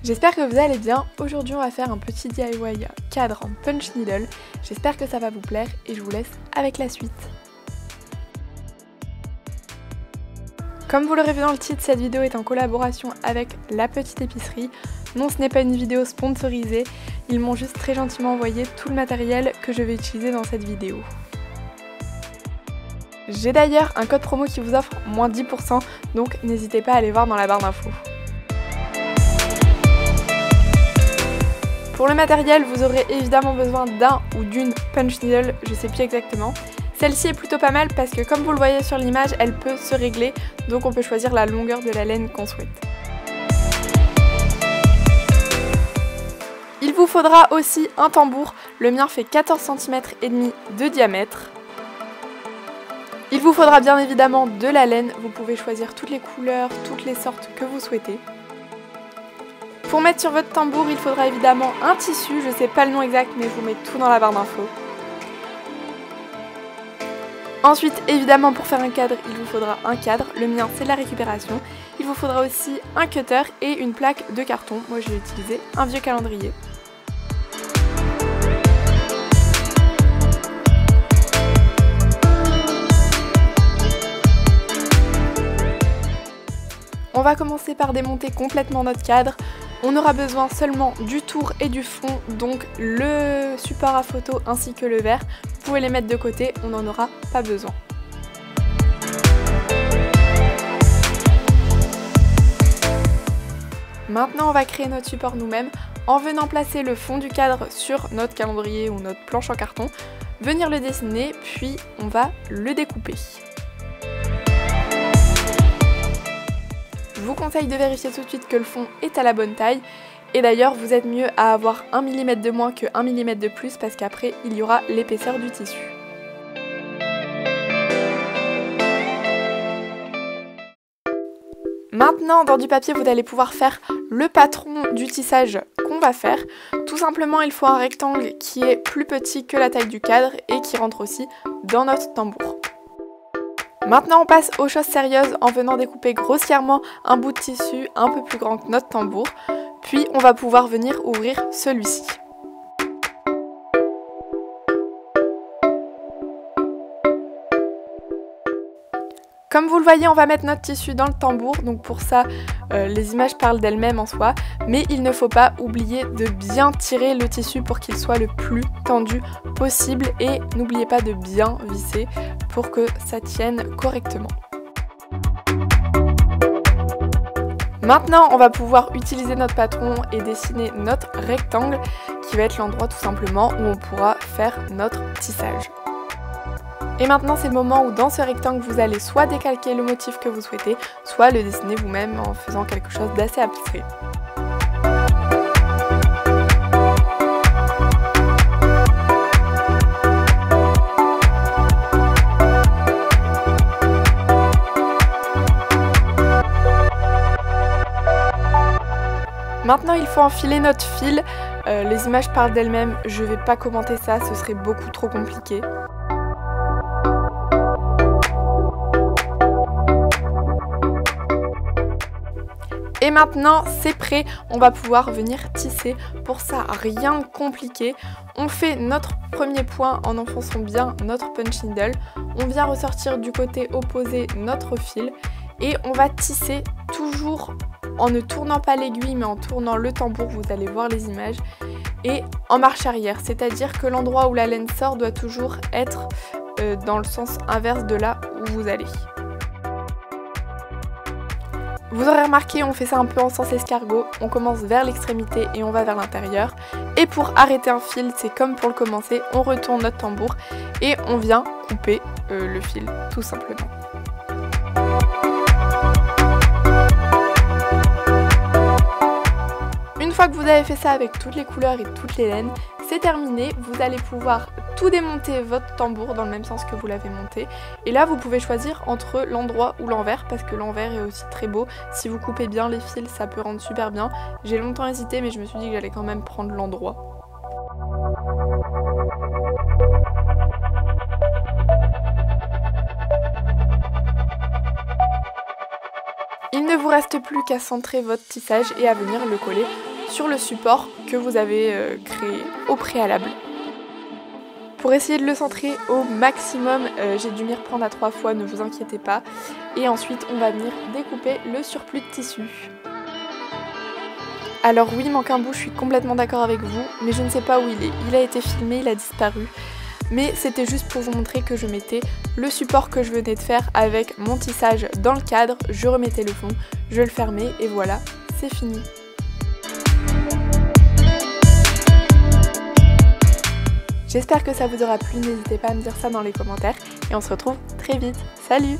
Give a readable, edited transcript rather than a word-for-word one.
J'espère que vous allez bien. Aujourd'hui on va faire un petit DIY cadre en punch needle. J'espère que ça va vous plaire et je vous laisse avec la suite. Comme vous l'aurez vu dans le titre, cette vidéo est en collaboration avec La Petite Épicerie. Non, ce n'est pas une vidéo sponsorisée, ils m'ont juste très gentiment envoyé tout le matériel que je vais utiliser dans cette vidéo. J'ai d'ailleurs un code promo qui vous offre moins 10%, donc n'hésitez pas à aller voir dans la barre d'infos. Pour le matériel, vous aurez évidemment besoin d'un ou d'une punch needle, je sais plus exactement. Celle-ci est plutôt pas mal parce que comme vous le voyez sur l'image, elle peut se régler, donc on peut choisir la longueur de la laine qu'on souhaite. Il vous faudra aussi un tambour, le mien fait 14 cm et demi de diamètre. Il vous faudra bien évidemment de la laine, vous pouvez choisir toutes les couleurs, toutes les sortes que vous souhaitez. Pour mettre sur votre tambour, il faudra évidemment un tissu, je ne sais pas le nom exact mais je vous mets tout dans la barre d'infos. Ensuite, évidemment pour faire un cadre, il vous faudra un cadre, le mien c'est la récupération. Il vous faudra aussi un cutter et une plaque de carton, moi j'ai utilisé un vieux calendrier. On va commencer par démonter complètement notre cadre. On aura besoin seulement du tour et du fond, donc le support à photo ainsi que le verre. Vous pouvez les mettre de côté, on n'en aura pas besoin. Maintenant on va créer notre support nous-mêmes en venant placer le fond du cadre sur notre calendrier ou notre planche en carton, venir le dessiner, puis on va le découper. Je vous conseille de vérifier tout de suite que le fond est à la bonne taille et d'ailleurs vous êtes mieux à avoir 1 mm de moins que 1 mm de plus parce qu'après il y aura l'épaisseur du tissu. Maintenant dans du papier vous allez pouvoir faire le patron du tissage qu'on va faire. Tout simplement il faut un rectangle qui est plus petit que la taille du cadre et qui rentre aussi dans notre tambour. Maintenant on passe aux choses sérieuses en venant découper grossièrement un bout de tissu un peu plus grand que notre tambour, puis on va pouvoir venir ouvrir celui-ci. Comme vous le voyez, on va mettre notre tissu dans le tambour, donc pour ça les images parlent d'elles-mêmes en soi, mais il ne faut pas oublier de bien tirer le tissu pour qu'il soit le plus tendu possible et n'oubliez pas de bien visser pour que ça tienne correctement. Maintenant, on va pouvoir utiliser notre patron et dessiner notre rectangle qui va être l'endroit tout simplement où on pourra faire notre tissage. Et maintenant c'est le moment où dans ce rectangle vous allez soit décalquer le motif que vous souhaitez, soit le dessiner vous-même en faisant quelque chose d'assez abstrait. Maintenant il faut enfiler notre fil, les images parlent d'elles-mêmes, je ne vais pas commenter ça, ce serait beaucoup trop compliqué. Et maintenant c'est prêt, on va pouvoir venir tisser. Pour ça, rien de compliqué. On fait notre premier point en enfonçant bien notre punch needle. On vient ressortir du côté opposé notre fil et on va tisser toujours en ne tournant pas l'aiguille mais en tournant le tambour, vous allez voir les images, et en marche arrière. C'est-à-dire que l'endroit où la laine sort doit toujours être dans le sens inverse de là où vous allez. Vous aurez remarqué, on fait ça un peu en sens escargot, on commence vers l'extrémité et on va vers l'intérieur. Et pour arrêter un fil, c'est comme pour le commencer, on retourne notre tambour et on vient couper le fil, tout simplement. Une fois que vous avez fait ça avec toutes les couleurs et toutes les laines, c'est terminé, vous allez pouvoir tout démonter votre tambour dans le même sens que vous l'avez monté. Et là vous pouvez choisir entre l'endroit ou l'envers parce que l'envers est aussi très beau. Si vous coupez bien les fils, ça peut rendre super bien. J'ai longtemps hésité mais je me suis dit que j'allais quand même prendre l'endroit. Il ne vous reste plus qu'à centrer votre tissage et à venir le coller sur le support que vous avez créé au préalable. Pour essayer de le centrer au maximum, j'ai dû m'y reprendre à 3 fois, ne vous inquiétez pas. Et ensuite, on va venir découper le surplus de tissu. Alors oui, manque un bout, je suis complètement d'accord avec vous, mais je ne sais pas où il est. Il a été filmé, il a disparu. Mais c'était juste pour vous montrer que je mettais le support que je venais de faire avec mon tissage dans le cadre, je remettais le fond, je le fermais et voilà, c'est fini. J'espère que ça vous aura plu, n'hésitez pas à me dire ça dans les commentaires et on se retrouve très vite. Salut!